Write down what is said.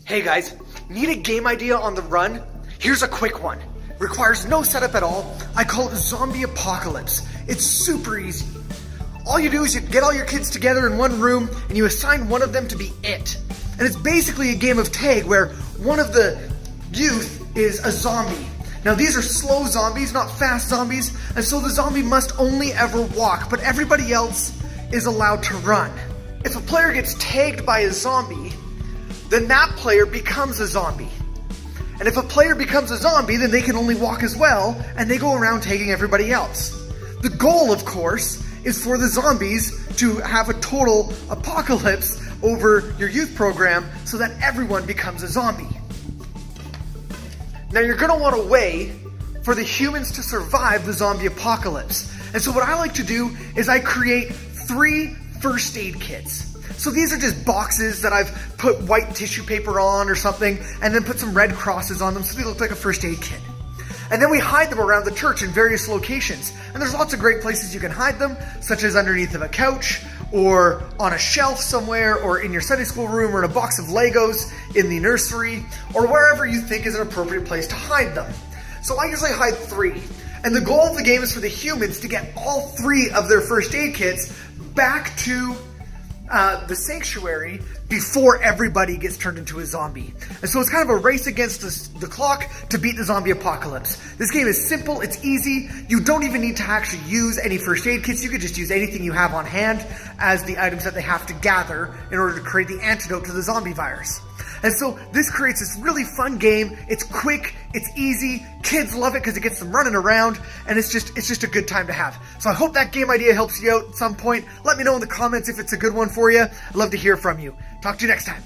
Hey guys, need a game idea on the run? Here's a quick one. Requires no setup at all. I call it Zombie Apocalypse. It's super easy. All you do is you get all your kids together in one room and you assign one of them to be it. And it's basically a game of tag where one of the youth is a zombie. Now these are slow zombies, not fast zombies, and so the zombie must only ever walk, but everybody else is allowed to run. If a player gets tagged by a zombie, then that player becomes a zombie. And if a player becomes a zombie, then they can only walk as well, and they go around tagging everybody else. The goal, of course, is for the zombies to have a total apocalypse over your youth program so that everyone becomes a zombie. Now you're gonna want a way for the humans to survive the zombie apocalypse. And so what I like to do is I create 3 first aid kits. So these are just boxes that I've put white tissue paper on or something, and then put some red crosses on them so they look like a first aid kit. And then we hide them around the church in various locations. And there's lots of great places you can hide them, such as underneath of a couch, or on a shelf somewhere, or in your Sunday school room, or in a box of Legos in the nursery, or wherever you think is an appropriate place to hide them. So I usually hide 3. And the goal of the game is for the humans to get all 3 of their first aid kits back to the sanctuary before everybody gets turned into a zombie. And so it's kind of a race against the clock to beat the zombie apocalypse. This game is simple, it's easy, you don't even need to actually use any first aid kits, you could just use anything you have on hand as the items that they have to gather in order to create the antidote to the zombie virus. And so this creates this really fun game. It's quick, it's easy, kids love it because it gets them running around, and it's just a good time to have. So I hope that game idea helps you out at some point. Let me know in the comments if it's a good one for you. I'd love to hear from you. Talk to you next time.